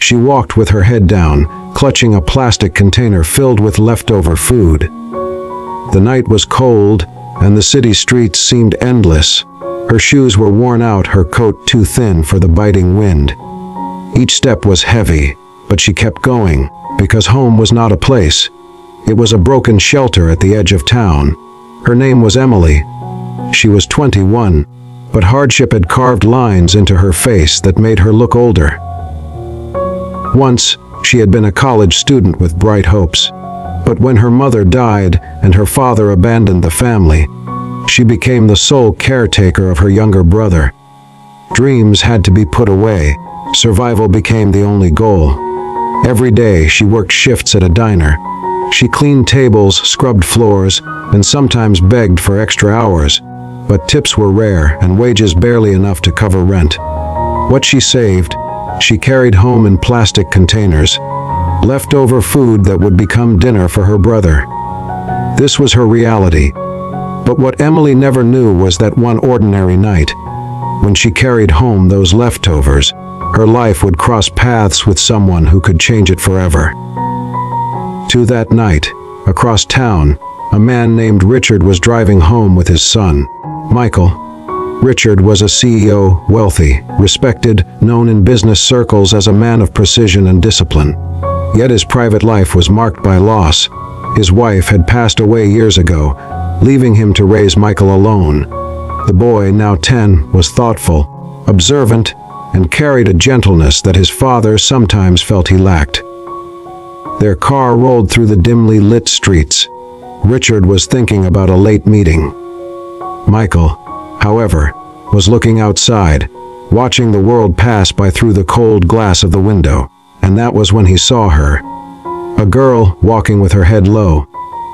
She walked with her head down, clutching a plastic container filled with leftover food. The night was cold, and the city streets seemed endless. Her shoes were worn out, her coat too thin for the biting wind. Each step was heavy, but she kept going, because home was not a place. It was a broken shelter at the edge of town. Her name was Emily. She was 21, but hardship had carved lines into her face that made her look older. Once, she had been a college student with bright hopes. But when her mother died and her father abandoned the family, she became the sole caretaker of her younger brother. Dreams had to be put away. Survival became the only goal. Every day, she worked shifts at a diner. She cleaned tables, scrubbed floors, and sometimes begged for extra hours. But tips were rare and wages barely enough to cover rent. What she saved, she carried home in plastic containers, leftover food that would become dinner for her brother. This was her reality. But what Emily never knew was that one ordinary night, when she carried home those leftovers, her life would cross paths with someone who could change it forever. To that night, across town, a man named Richard was driving home with his son, Michael. Richard was a CEO, wealthy, respected, known in business circles as a man of precision and discipline. Yet his private life was marked by loss. His wife had passed away years ago, leaving him to raise Michael alone. The boy, now 10, was thoughtful, observant, and carried a gentleness that his father sometimes felt he lacked. Their car rolled through the dimly lit streets. Richard was thinking about a late meeting. Michael, however, was looking outside, watching the world pass by through the cold glass of the window, and that was when he saw her. A girl walking with her head low,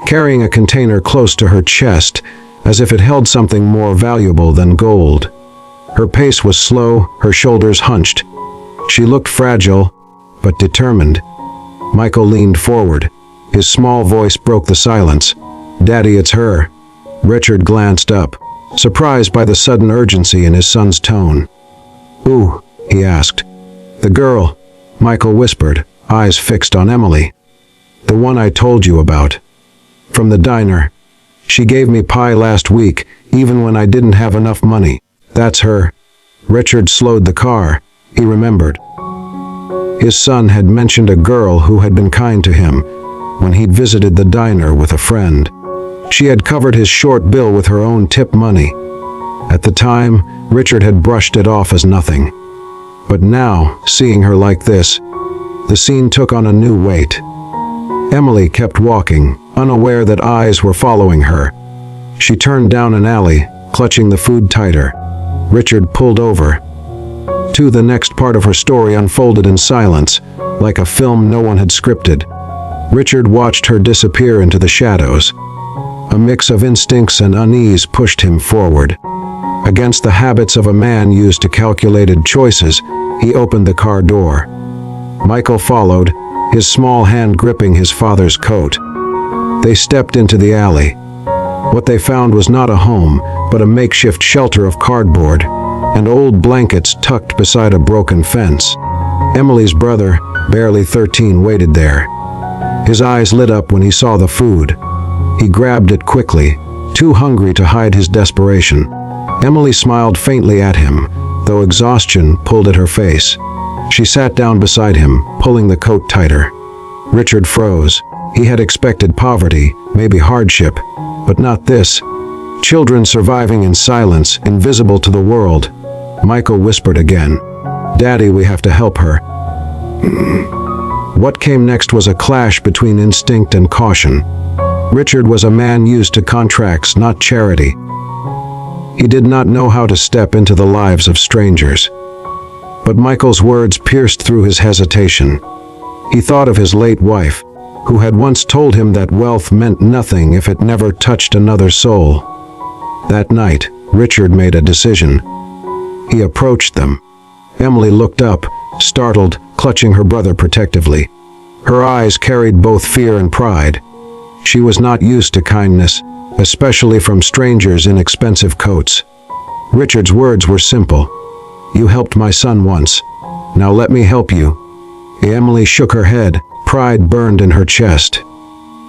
carrying a container close to her chest, as if it held something more valuable than gold. Her pace was slow, her shoulders hunched. She looked fragile, but determined. Michael leaned forward. His small voice broke the silence. "Daddy, it's her." Richard glanced up, surprised by the sudden urgency in his son's tone. "Who?" he asked. "The girl," Michael whispered, eyes fixed on Emily. "The one I told you about. From the diner. She gave me pie last week, even when I didn't have enough money. That's her." Richard slowed the car. He remembered. His son had mentioned a girl who had been kind to him when he'd visited the diner with a friend. She had covered his short bill with her own tip money. At the time, Richard had brushed it off as nothing. But now, seeing her like this, the scene took on a new weight. Emily kept walking, unaware that eyes were following her. She turned down an alley, clutching the food tighter. Richard pulled over. The next part of her story unfolded in silence, like a film no one had scripted. Richard watched her disappear into the shadows. A mix of instincts and unease pushed him forward. Against the habits of a man used to calculated choices, he opened the car door. Michael followed, his small hand gripping his father's coat. They stepped into the alley. What they found was not a home, but a makeshift shelter of cardboard and old blankets tucked beside a broken fence. Emily's brother, barely 13, waited there. His eyes lit up when he saw the food. He grabbed it quickly, too hungry to hide his desperation. Emily smiled faintly at him, though exhaustion pulled at her face. She sat down beside him, pulling the coat tighter. Richard froze. He had expected poverty, maybe hardship, but not this. Children surviving in silence, invisible to the world. Michael whispered again, "Daddy, we have to help her." What came next was a clash between instinct and caution. Richard was a man used to contracts, not charity. He did not know how to step into the lives of strangers. But Michael's words pierced through his hesitation. He thought of his late wife, who had once told him that wealth meant nothing if it never touched another soul. That night, Richard made a decision. He approached them. Emily looked up, startled, clutching her brother protectively. Her eyes carried both fear and pride. She was not used to kindness, especially from strangers in expensive coats. Richard's words were simple. "You helped my son once. Now let me help you." Emily shook her head. Pride burned in her chest.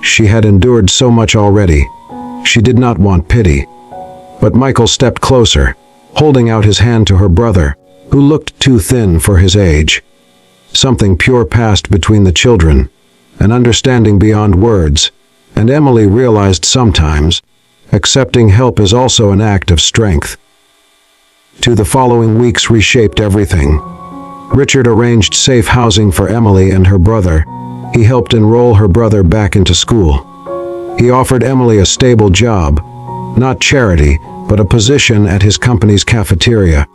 She had endured so much already. She did not want pity. But Michael stepped closer, holding out his hand to her brother, who looked too thin for his age. Something pure passed between the children, an understanding beyond words, and Emily realized sometimes, accepting help is also an act of strength. The following weeks reshaped everything. Richard arranged safe housing for Emily and her brother. He helped enroll her brother back into school. He offered Emily a stable job, not charity, but a position at his company's cafeteria.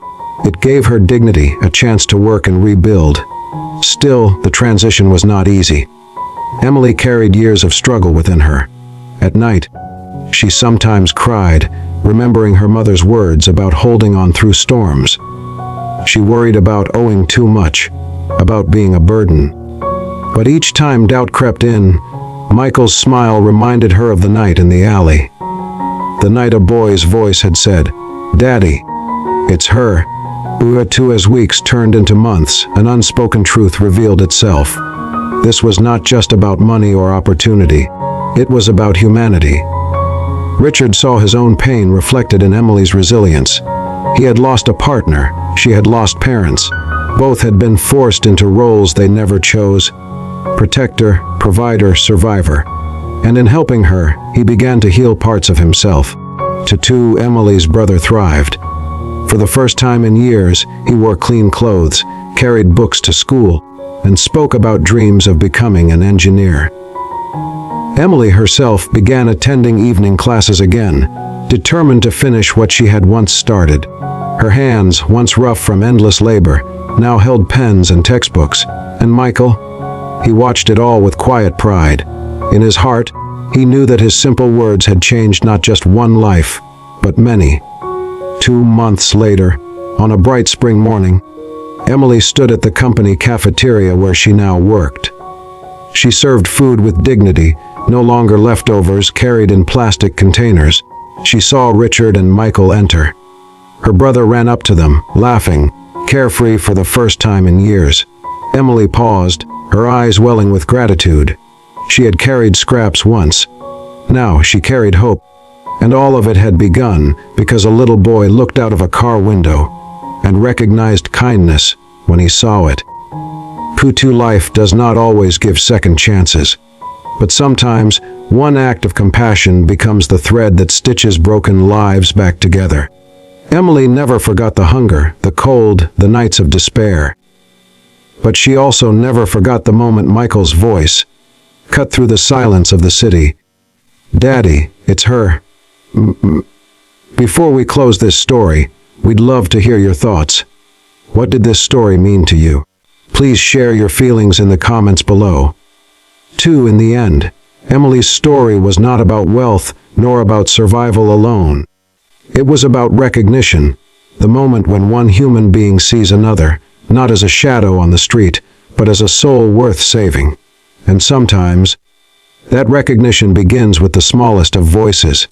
It gave her dignity, a chance to work and rebuild. Still, the transition was not easy. Emily carried years of struggle within her. At night, she sometimes cried, remembering her mother's words about holding on through storms. She worried about owing too much, about being a burden. But each time doubt crept in, Michael's smile reminded her of the night in the alley. The night a boy's voice had said, "Daddy, it's her." As weeks turned into months, an unspoken truth revealed itself. This was not just about money or opportunity. It was about humanity. Richard saw his own pain reflected in Emily's resilience. He had lost a partner. She had lost parents. Both had been forced into roles they never chose. Protector, provider, survivor. And in helping her, he began to heal parts of himself. Emily's brother thrived. For the first time in years, he wore clean clothes, carried books to school, and spoke about dreams of becoming an engineer. Emily herself began attending evening classes again, determined to finish what she had once started. Her hands, once rough from endless labor, now held pens and textbooks. And Michael? He watched it all with quiet pride. In his heart, he knew that his simple words had changed not just one life, but many. 2 months later, on a bright spring morning, Emily stood at the company cafeteria where she now worked. She served food with dignity, no longer leftovers carried in plastic containers. She saw Richard and Michael enter. Her brother ran up to them, laughing, carefree for the first time in years. Emily paused, her eyes welling with gratitude. She had carried scraps once. Now she carried hope. And all of it had begun because a little boy looked out of a car window and recognized kindness when he saw it. Life does not always give second chances, but sometimes one act of compassion becomes the thread that stitches broken lives back together. Emily never forgot the hunger, the cold, the nights of despair. But she also never forgot the moment Michael's voice cut through the silence of the city. "Daddy, it's her." Before we close this story, we'd love to hear your thoughts. What did this story mean to you? Please share your feelings in the comments below. In the end, Emily's story was not about wealth nor about survival alone. It was about recognition, the moment when one human being sees another, not as a shadow on the street, but as a soul worth saving. And sometimes, that recognition begins with the smallest of voices.